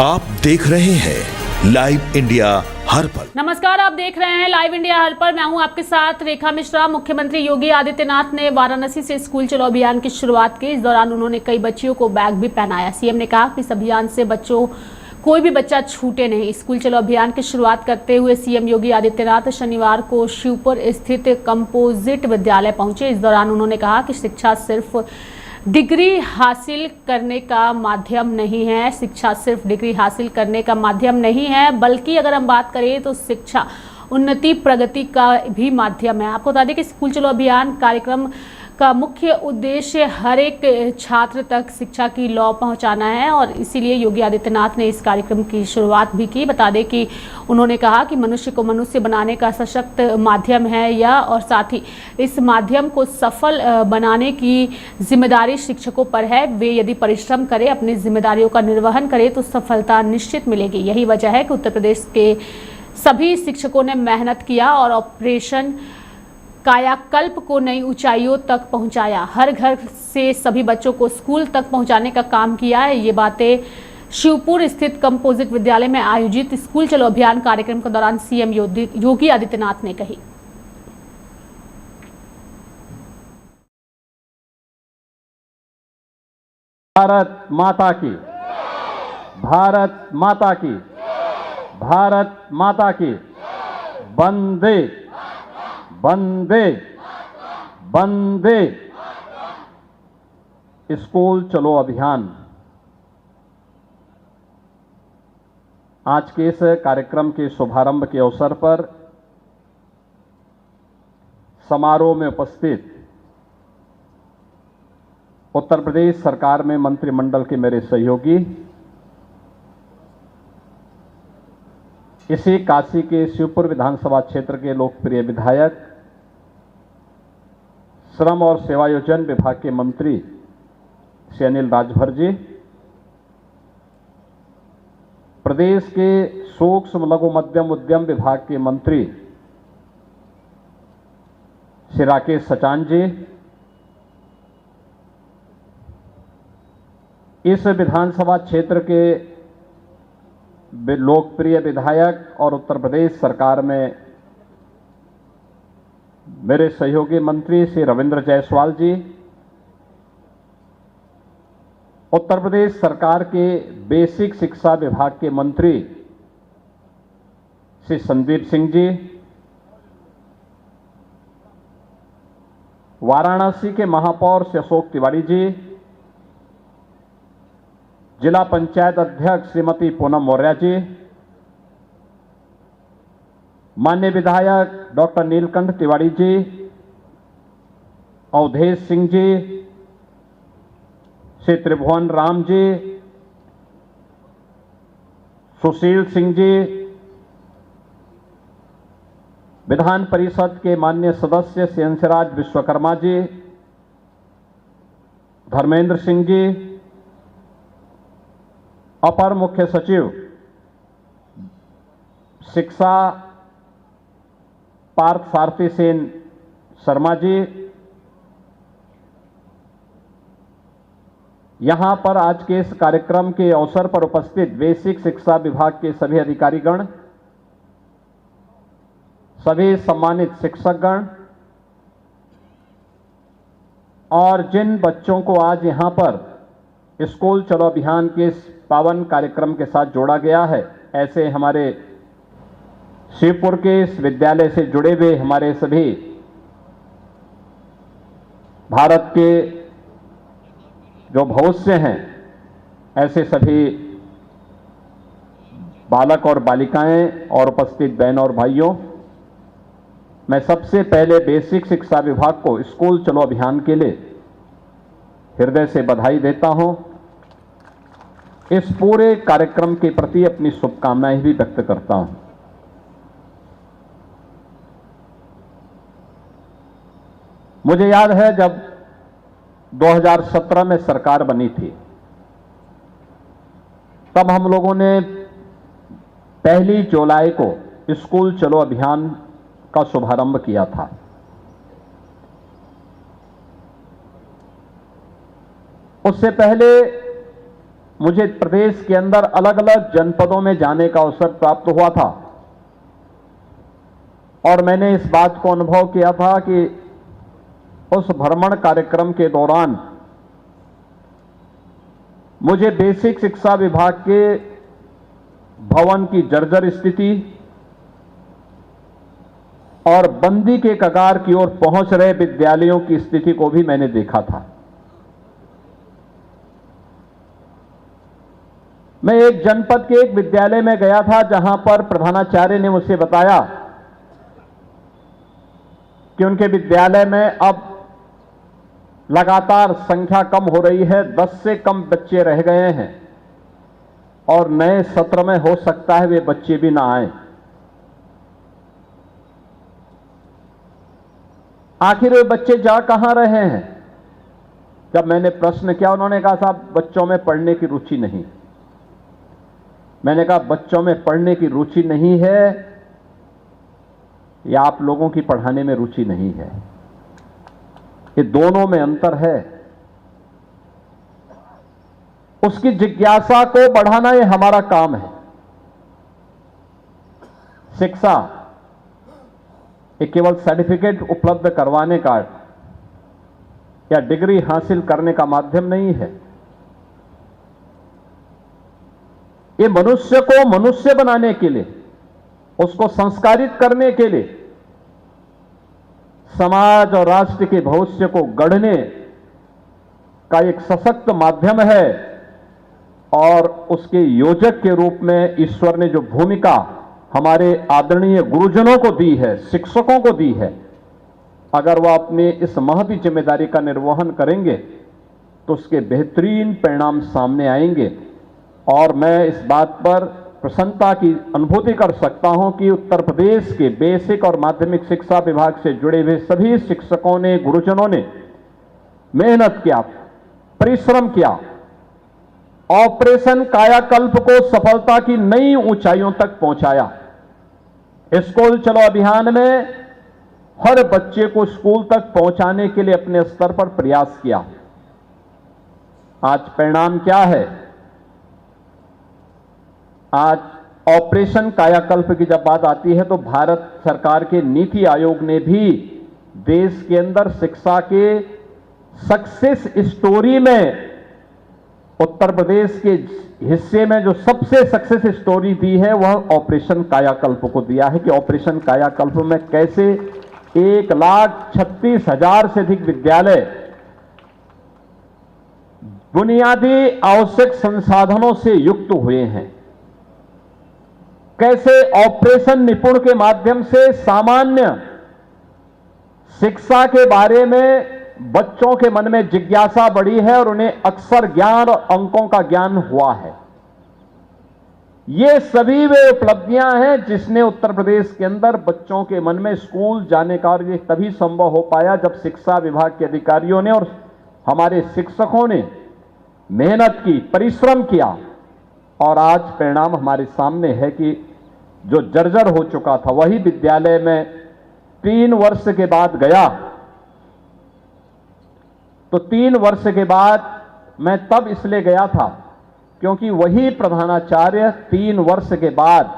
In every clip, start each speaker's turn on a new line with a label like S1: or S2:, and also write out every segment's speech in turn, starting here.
S1: आप देख रहे हैं लाइव इंडिया हर पल।
S2: नमस्कार, आप देख रहे हैं लाइव इंडिया हर पल। मैं हूं आपके साथ रेखा मिश्रा। मुख्यमंत्री योगी आदित्यनाथ ने वाराणसी से स्कूल चलो अभियान की शुरुआत की। इस दौरान उन्होंने कई बच्चियों को बैग भी पहनाया। सीएम ने कहा कि इस अभियान से बच्चों कोई भी बच्चा छूटे नहीं। स्कूल चलो अभियान की शुरुआत करते हुए सीएम योगी आदित्यनाथ शनिवार को शिवपुर स्थित कंपोजिट विद्यालय पहुंचे। इस दौरान उन्होंने कहा कि शिक्षा सिर्फ डिग्री हासिल करने का माध्यम नहीं है। शिक्षा सिर्फ डिग्री हासिल करने का माध्यम नहीं है, बल्कि अगर हम बात करें तो शिक्षा उन्नति प्रगति का भी माध्यम है। आपको बता दें कि स्कूल चलो अभियान कार्यक्रम का मुख्य उद्देश्य हर एक छात्र तक शिक्षा की लौ पहुंचाना है और इसीलिए योगी आदित्यनाथ ने इस कार्यक्रम की शुरुआत भी की। बता दें कि उन्होंने कहा कि मनुष्य को मनुष्य बनाने का सशक्त माध्यम है यह, और साथ ही इस माध्यम को सफल बनाने की जिम्मेदारी शिक्षकों पर है। वे यदि परिश्रम करें, अपनी जिम्मेदारियों का निर्वहन करें तो सफलता निश्चित मिलेगी। यही वजह है कि उत्तर प्रदेश के सभी शिक्षकों ने मेहनत किया और ऑपरेशन कायाकल्प को नई ऊंचाइयों तक पहुंचाया। हर घर से सभी बच्चों को स्कूल तक पहुंचाने का काम किया है। ये बातें शिवपुर स्थित कंपोजिट विद्यालय में आयोजित स्कूल चलो अभियान कार्यक्रम के दौरान सीएम योगी आदित्यनाथ ने कही।
S3: भारत माता की, भारत माता की, भारत माता की, वंदे वंदे वंदे। स्कूल चलो अभियान आज के इस कार्यक्रम के शुभारंभ के अवसर पर समारोह में उपस्थित उत्तर प्रदेश सरकार में मंत्रिमंडल के मेरे सहयोगी, इसी काशी के शिवपुर विधानसभा क्षेत्र के लोकप्रिय विधायक, श्रम और सेवायोजन विभाग के मंत्री श्री अनिल राजभर जी, प्रदेश के सूक्ष्म लघु मध्यम उद्यम विभाग के मंत्री श्री राकेश सचान जी, इस विधानसभा क्षेत्र के लोकप्रिय विधायक और उत्तर प्रदेश सरकार में मेरे सहयोगी मंत्री श्री रविंद्र जायसवाल जी, उत्तर प्रदेश सरकार के बेसिक शिक्षा विभाग के मंत्री श्री संदीप सिंह जी, वाराणसी के महापौर श्री अशोक तिवारी जी, जिला पंचायत अध्यक्ष श्रीमती पूनम मौर्य जी, माननीय विधायक डॉक्टर नीलकंठ तिवारी जी, अवधेश सिंह जी, श्री त्रिभुवन राम जी, सुशील सिंह जी, विधान परिषद के माननीय सदस्य श्री अंशराज विश्वकर्मा जी, धर्मेंद्र सिंह जी, अपर मुख्य सचिव शिक्षा पार्थ सारथी सेन शर्मा जी, यहां पर आज के इस कार्यक्रम के अवसर पर उपस्थित बेसिक शिक्षा विभाग के सभी अधिकारीगण, सभी सम्मानित शिक्षकगण और जिन बच्चों को आज यहां पर स्कूल चलो अभियान के इस पावन कार्यक्रम के साथ जोड़ा गया है, ऐसे हमारे शिवपुर के इस विद्यालय से जुड़े हुए हमारे सभी भारत के जो भविष्य हैं, ऐसे सभी बालक और बालिकाएं और उपस्थित बहन और भाइयों, मैं सबसे पहले बेसिक शिक्षा विभाग को स्कूल चलो अभियान के लिए हृदय से बधाई देता हूं। इस पूरे कार्यक्रम के प्रति अपनी शुभकामनाएं भी व्यक्त करता हूं। मुझे याद है जब 2017 में सरकार बनी थी, तब हम लोगों ने 1 जुलाई को स्कूल चलो अभियान का शुभारंभ किया था। उससे पहले मुझे प्रदेश के अंदर अलग अलग जनपदों में जाने का अवसर प्राप्त हुआ था और मैंने इस बात को अनुभव किया था कि उस भ्रमण कार्यक्रम के दौरान मुझे बेसिक शिक्षा विभाग के भवन की जर्जर स्थिति और बंदी के कगार की ओर पहुंच रहे विद्यालयों की स्थिति को भी मैंने देखा था। मैं एक जनपद के एक विद्यालय में गया था जहां पर प्रधानाचार्य ने मुझसे बताया कि उनके विद्यालय में अब लगातार संख्या कम हो रही है, 10 से कम बच्चे रह गए हैं और नए सत्र में हो सकता है वे बच्चे भी ना आए। आखिर वे बच्चे जा कहां रहे हैं? जब मैंने प्रश्न किया, उन्होंने कहा साहब बच्चों में पढ़ने की रुचि नहीं। मैंने कहा बच्चों में पढ़ने की रुचि नहीं है या आप लोगों की पढ़ाने में रुचि नहीं है? ये दोनों में अंतर है। उसकी जिज्ञासा को बढ़ाना ये हमारा काम है। शिक्षा ये केवल सर्टिफिकेट उपलब्ध करवाने का या डिग्री हासिल करने का माध्यम नहीं है। ये मनुष्य को मनुष्य बनाने के लिए, उसको संस्कारित करने के लिए, समाज और राष्ट्र के भविष्य को गढ़ने का एक सशक्त माध्यम है और उसके योजक के रूप में ईश्वर ने जो भूमिका हमारे आदरणीय गुरुजनों को दी है, शिक्षकों को दी है, अगर वह अपने इस महती जिम्मेदारी का निर्वहन करेंगे तो उसके बेहतरीन परिणाम सामने आएंगे। और मैं इस बात पर प्रसन्नता की अनुभूति कर सकता हूं कि उत्तर प्रदेश के बेसिक और माध्यमिक शिक्षा विभाग से जुड़े हुए सभी शिक्षकों ने, गुरुजनों ने मेहनत किया, परिश्रम किया, ऑपरेशन कायाकल्प को सफलता की नई ऊंचाइयों तक पहुंचाया। स्कूल चलो अभियान में हर बच्चे को स्कूल तक पहुंचाने के लिए अपने स्तर पर प्रयास किया। आज परिणाम क्या है? आज ऑपरेशन कायाकल्प की जब बात आती है तो भारत सरकार के नीति आयोग ने भी देश के अंदर शिक्षा के सक्सेस स्टोरी में उत्तर प्रदेश के हिस्से में जो सबसे सक्सेस स्टोरी दी है वह ऑपरेशन कायाकल्प को दिया है कि ऑपरेशन कायाकल्प में कैसे 1,36,000 से अधिक विद्यालय बुनियादी आवश्यक संसाधनों से युक्त हुए हैं। कैसे ऑपरेशन निपुण के माध्यम से सामान्य शिक्षा के बारे में बच्चों के मन में जिज्ञासा बढ़ी है और उन्हें अक्षर ज्ञान और अंकों का ज्ञान हुआ है। ये सभी वे उपलब्धियां हैं जिसने उत्तर प्रदेश के अंदर बच्चों के मन में स्कूल जाने का, और ये तभी संभव हो पाया जब शिक्षा विभाग के अधिकारियों ने और हमारे शिक्षकों ने मेहनत की, परिश्रम किया। और आज परिणाम हमारे सामने है कि जो जर्जर हो चुका था वही विद्यालय में 3 वर्ष के बाद गया। तो 3 वर्ष के बाद मैं तब इसलिए गया था क्योंकि वही प्रधानाचार्य 3 वर्ष के बाद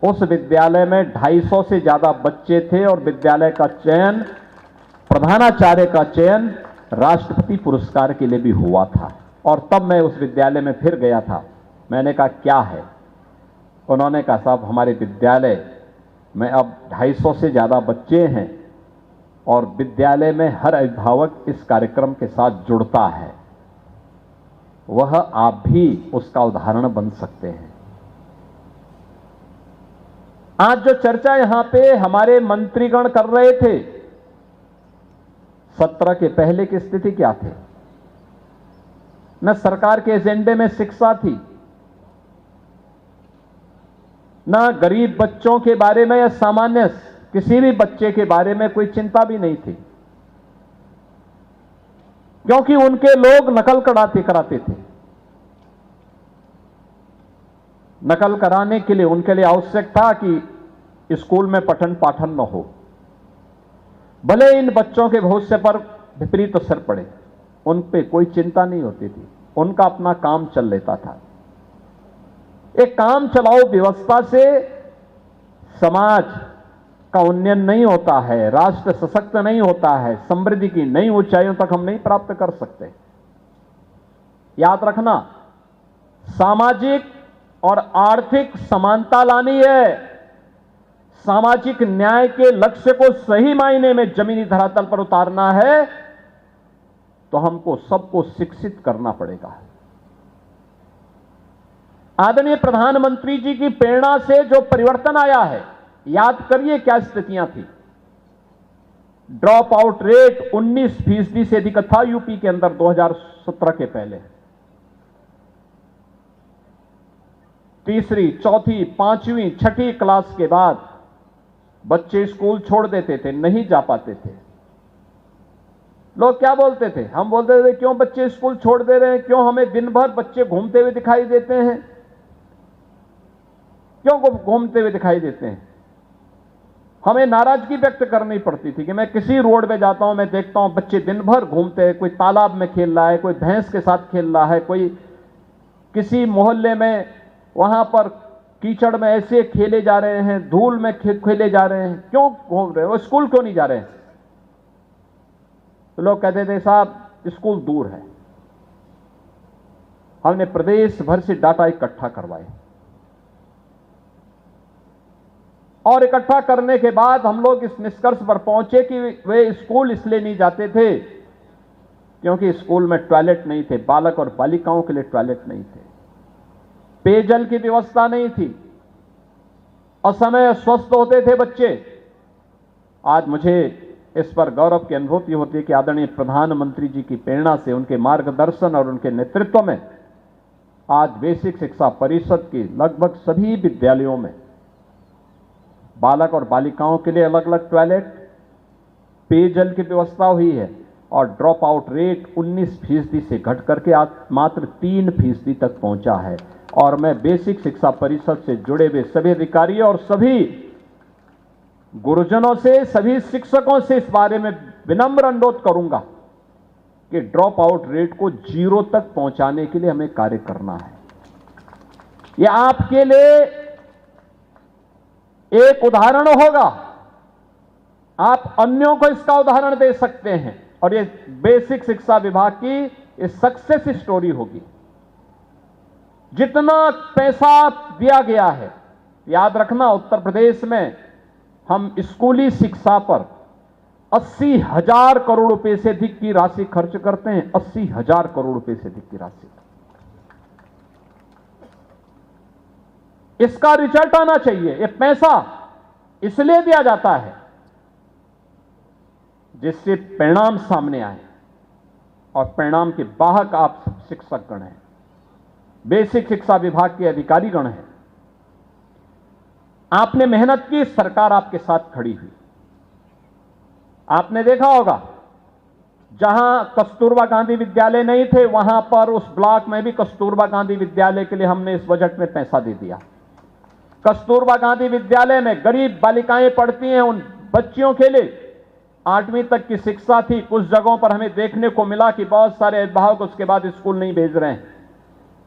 S3: उस विद्यालय में 250 से ज्यादा बच्चे थे और विद्यालय का चयन, प्रधानाचार्य का चयन राष्ट्रपति पुरस्कार के लिए भी हुआ था। और तब मैं उस विद्यालय में फिर गया था। मैंने कहा क्या है? उन्होंने कहा साहब हमारे विद्यालय में अब 250 से ज्यादा बच्चे हैं और विद्यालय में हर अभिभावक इस कार्यक्रम के साथ जुड़ता है। वह आप भी उसका उदाहरण बन सकते हैं। आज जो चर्चा यहां पे हमारे मंत्रीगण कर रहे थे, सत्र के पहले की स्थिति क्या थी? न सरकार के एजेंडे में शिक्षा थी, न गरीब बच्चों के बारे में या सामान्य किसी भी बच्चे के बारे में कोई चिंता भी नहीं थी, क्योंकि उनके लोग नकल कराते थे। नकल कराने के लिए उनके लिए आवश्यक था कि स्कूल में पठन पाठन न हो, भले इन बच्चों के भविष्य पर विपरीत असर पड़े, उन पे कोई चिंता नहीं होती थी। उनका अपना काम चल लेता था। एक काम चलाओ व्यवस्था से समाज का उन्नयन नहीं होता है, राष्ट्र सशक्त नहीं होता है, समृद्धि की नई ऊंचाइयों तक हम नहीं प्राप्त कर सकते। याद रखना, सामाजिक और आर्थिक समानता लानी है। सामाजिक न्याय के लक्ष्य को सही मायने में जमीनी धरातल पर उतारना है तो हमको सबको शिक्षित करना पड़ेगा। आदरणीय प्रधानमंत्री जी की प्रेरणा से जो परिवर्तन आया है, याद करिए क्या स्थितियां थी। ड्रॉप आउट रेट 19% से अधिक था यूपी के अंदर 2017 के पहले। तीसरी, चौथी, पांचवी, छठी क्लास के बाद बच्चे स्कूल छोड़ देते थे, नहीं जा पाते थे। लोग क्या बोलते थे? हम बोलते थे क्यों बच्चे स्कूल छोड़ दे रहे हैं, क्यों हमें दिन भर बच्चे घूमते हुए दिखाई देते हैं, क्यों घूमते हुए दिखाई देते हैं। हमें नाराजगी व्यक्त करनी पड़ती थी कि मैं किसी रोड पे जाता हूं, मैं देखता हूं बच्चे दिन भर घूमते हैं, कोई तालाब में खेल रहा है, कोई भैंस के साथ खेल रहा है, कोई किसी मोहल्ले में वहां पर कीचड़ में ऐसे खेले जा रहे हैं, धूल में खेले जा रहे हैं, क्यों घूम रहे हैं, वो स्कूल क्यों नहीं जा रहे हैं? तो लोग कहते थे साहब स्कूल दूर है। हमने प्रदेश भर से डाटा इकट्ठा करवाए और इकट्ठा करने के बाद हम लोग इस निष्कर्ष पर पहुंचे कि वे स्कूल इसलिए नहीं जाते थे क्योंकि स्कूल में टॉयलेट नहीं थे, बालक और बालिकाओं के लिए टॉयलेट नहीं थे, पेयजल की व्यवस्था नहीं थी, असमय अस्वस्थ होते थे बच्चे। आज मुझे इस पर गौरव की अनुभूति होती है कि आदरणीय प्रधानमंत्री जी की प्रेरणा से, उनके मार्गदर्शन और उनके नेतृत्व में आज बेसिक शिक्षा परिषद की लगभग सभी विद्यालयों में बालक और बालिकाओं के लिए अलग अलग टॉयलेट, पेयजल की व्यवस्था हुई है और ड्रॉप आउट रेट 19% से घट करके आज मात्र 3% तक पहुंचा है। और मैं बेसिक शिक्षा परिषद से जुड़े हुए सभी अधिकारियों और सभी गुरुजनों से, सभी शिक्षकों से इस बारे में विनम्र अनुरोध करूंगा कि ड्रॉप आउट रेट को 0 तक पहुंचाने के लिए हमें कार्य करना है। यह आपके लिए एक उदाहरण होगा, आप अन्यों को इसका उदाहरण दे सकते हैं और ये बेसिक शिक्षा विभाग की इस सक्सेस स्टोरी होगी। जितना पैसा दिया गया है, याद रखना उत्तर प्रदेश में हम स्कूली शिक्षा पर 80,000 करोड़ रुपए से अधिक की राशि खर्च करते हैं। 80,000 करोड़ रुपए से अधिक की राशि। इसका रिजल्ट आना चाहिए। ये पैसा इसलिए दिया जाता है जिससे परिणाम सामने आए और परिणाम के वाहक आप शिक्षकगण हैं, बेसिक शिक्षा विभाग के अधिकारीगण हैं। आपने मेहनत की, सरकार आपके साथ खड़ी हुई। आपने देखा होगा जहां कस्तूरबा गांधी विद्यालय नहीं थे, वहां पर उस ब्लॉक में भी कस्तूरबा गांधी विद्यालय के लिए हमने इस बजट में पैसा दे दिया। कस्तूरबा गांधी विद्यालय में गरीब बालिकाएं पढ़ती हैं, उन बच्चियों के लिए 8वीं तक की शिक्षा थी। कुछ जगहों पर हमें देखने को मिला कि बहुत सारे अभिभावक उसके बाद स्कूल नहीं भेज रहे हैं।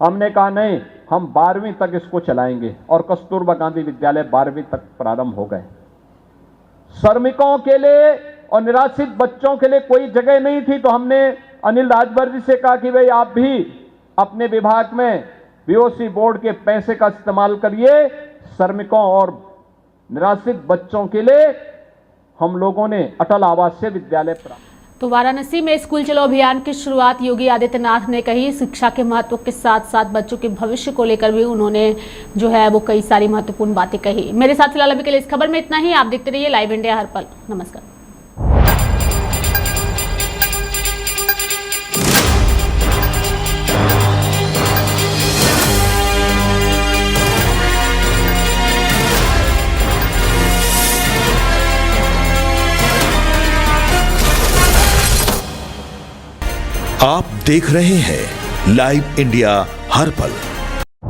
S3: हमने कहा नहीं, हम 12वीं तक इसको चलाएंगे और कस्तूरबा गांधी विद्यालय 12वीं तक प्रारंभ हो गए। श्रमिकों के लिए और निराश्रित बच्चों के लिए कोई जगह नहीं थी, तो हमने अनिल राजभर जी से कहा कि भाई आप भी अपने विभाग में बीओसी बोर्ड के पैसे का इस्तेमाल करिए। श्रमिकों और निराश्रित बच्चों के लिए हम लोगों ने अटल आवासीय विद्यालय प्रारंभ।
S2: तो वाराणसी में स्कूल चलो अभियान की शुरुआत योगी आदित्यनाथ ने कही। शिक्षा के महत्व के साथ साथ बच्चों के भविष्य को लेकर भी उन्होंने जो है वो कई सारी महत्वपूर्ण बातें कही। मेरे साथ फिलहाल अभी के लिए इस खबर में इतना ही। आप देखते रहिए लाइव इंडिया हर पल। नमस्कार।
S1: आप देख रहे हैं लाइव इंडिया हर पल।